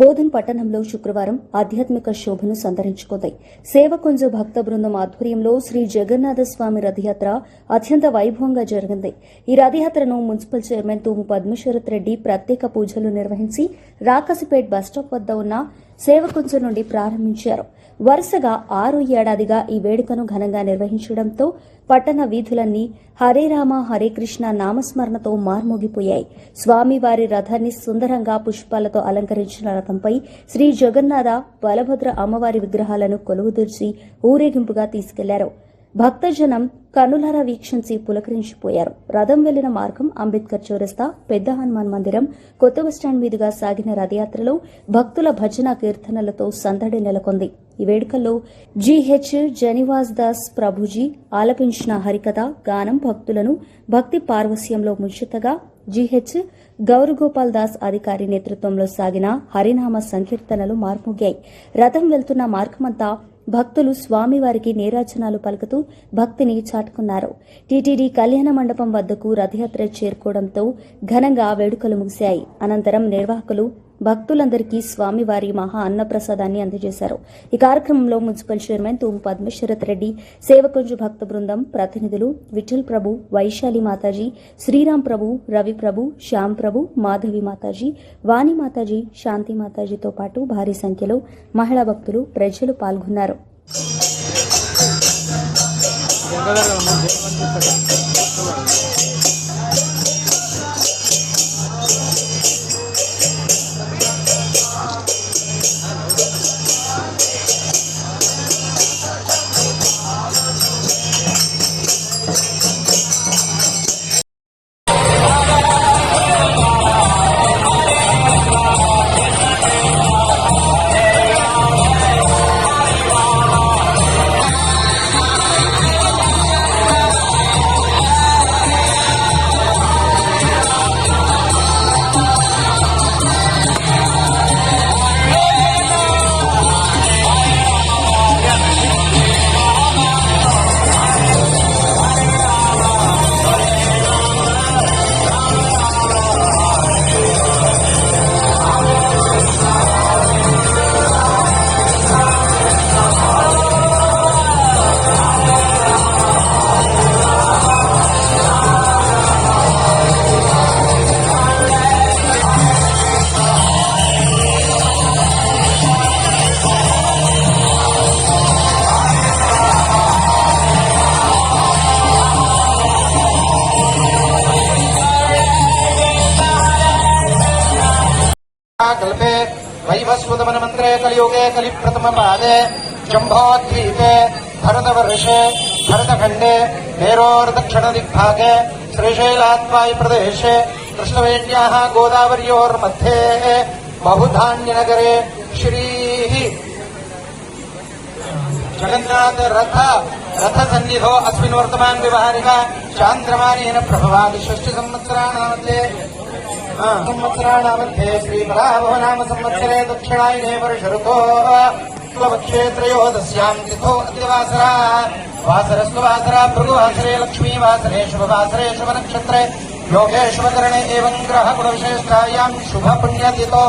బోధన్ పట్టణంలో శుక్రవారం ఆధ్యాత్మిక శోభను సంతరించుకుంది. సేవకుంజ భక్త బృందం ఆధ్వర్యంలో శ్రీ జగన్నాథ స్వామి రథయాత్ర అత్యంత వైభవంగా జరిగింది. ఈ రథయాత్రను మున్సిపల్ చైర్మన్ తూము పద్మశరత్ రెడ్డి ప్రత్యేక పూజలు నిర్వహించి రాకసిపేట్ బస్టాప్ వద్ద ఉన్న సేవకుంజ నుండి ప్రారంభించారు. వరుసగా 6వ ఏడాదిగా ఈ వేడుకను ఘనంగా నిర్వహించడంతో పట్టణ వీధులన్నీ హరే రామ హరే కృష్ణ నామస్మరణతో మార్మోగిపోయాయి. స్వామివారి రథాన్ని సుందరంగా పుష్పాలతో అలంకరించిన రథంపై శ్రీ జగన్నాథ, బలభద్ర అమ్మవారి విగ్రహాలను కొలువుదీర్చి ఊరేగింపుగా తీసుకెళ్లారు. భక్తజనం కన్నులారా వీక్షించి పులకరించిపోయారు. రథం వెళ్లిన మార్గం అంబేద్కర్ చౌరస్తా, పెద్ద హనుమాన్ మందిరం, కొత్త బస్టాండ్ మీదుగా సాగిన రథయాత్రలో భక్తుల భజన కీర్తనలతో సందడి నెలకొంది. ఈ వేడుకల్లో జీహెచ్ జనివాస్ దాస్ ప్రభుజీ ఆలపించిన హరికథ గానం భక్తులను భక్తి పార్వస్యంలో ముంచెత్తగా జీహెచ్ గౌరగోపాల్ దాస్ అధికారి నేతృత్వంలో సాగిన హరినామ సంకీర్తనలు మార్మోగాయి. రథం వెళ్తున్న మార్గమంతా భక్తులు స్వామివారికి నీరాజనాలు పలుకుతూ భక్తిని చాటుకున్నారు. టీటీడీ కళ్యాణ మండపం వద్దకు రథయాత్ర చేరుకోవడంతో ఘనంగా వేడుకలు ముగిశాయి. అనంతరం నిర్వాహకులు భక్తులందరికీ స్వామివారి మహా అన్నప్రసాదాన్ని అందజేశారు. ఈ కార్యక్రమంలో మున్సిపల్ చైర్మన్ తూము పద్మశరత్ రెడ్డి, సేవకుంజ భక్త బృందం ప్రతినిధులు విఠల్ ప్రభు, వైశాలి మాతాజీ, శ్రీరామ్ ప్రభు, రవి ప్రభు, శ్యామ్ ప్రభు, మాధవి మాతాజీ, వాణి మాతాజీ, శాంతి మాతాజీతో పాటు భారీ సంఖ్యలో మహిళా భక్తులు, ప్రజలు పాల్గొన్నారు. कल्पे वैवस्वतमन मंत्रे कलियुगे कलिप्रथम पादे जम्भोद्वीपे भरतवर्षे भरतखंडे मेरोर्दक्षिण दिग्भागे श्रीशैलात्वायि प्रदेशे कृष्णवेण्याः गोदावर्योर्मध्ये बहुधान्यनगरे श्री जगन्नाथ रथ सन्निधो अस्मिन् वर्तमान व्यवहारिका चान्द्रमानेन प्रभवादि षष्टि संवत्सराणामध्ये श्रीपराभव नाम संवत्सरे दक्षिणायने वर्षऋतो प्लवक्षे त्रयोदश्यां तिथो अद्यवासरा वासरस्तु वासरा भृगुवासरे लक्ष्मीवासरे शुभवासरे शुभनक्षत्रे योगे शुभकरणे एवं ग्रहगुणविशेषायां शुभपुण्यतिथो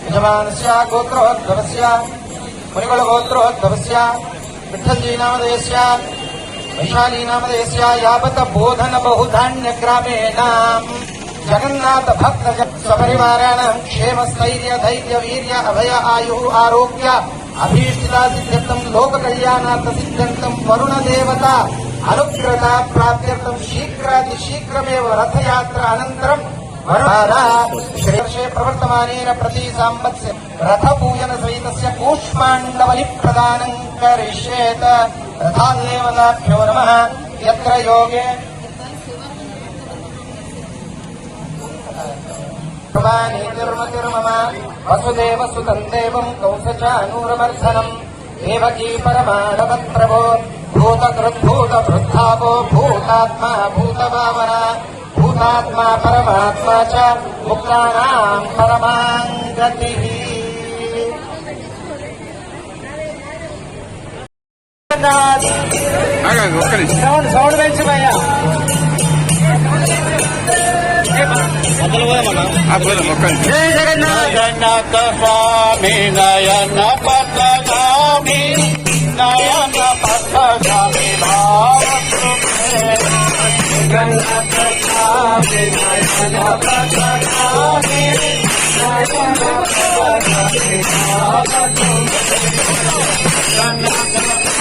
यजमानस्य गोत्रोद्भवस्य मुनिकुलगोत्रोद्भवस्य विठ्ठलजी नामधेयस्य वैशाली नामधेयस्य यावत् बोधन बहुधान्यग्रामेण जगन्नाथ भक्त सपरिवाराण क्षेम स्थैर्य धैर्य वीर्य अभय आयु आरोग्य अभीष्टिता सिद्ध्यर्थम लोक कल्याणार्थ सिद्ध्यर्थम वरुण देवता अनुग्रहता प्राप्त्यर्थम शीघ्रमेव रथयात्रा अनन्तरं वर्षे प्रवर्तमानेन प्रति संवत्सरे रथ पूजन सहितस्य कूष्माण्डबलि प्रदानं करिष्येत रथादेवताभ्यो नमः यत्र योगे वसुदेव सुतं देवं कौसचानूरमर्धनम् देवकी परमाणवप्रभो भूतकृद्भूतभृद्धावो भूतात्मा भूतभावना भूतात्मा परमात्मा च मुक्तानां परमां गतिः। సౌండ్ పెంచు భయ్యా. జయ జగన్నాథ స్వామి నయన పథగామి నయన పథగామి జగన్నాథ స్వామి నయన పథగామి నయన పథగామి జగన్నాథ స్వామి జగన్నాథ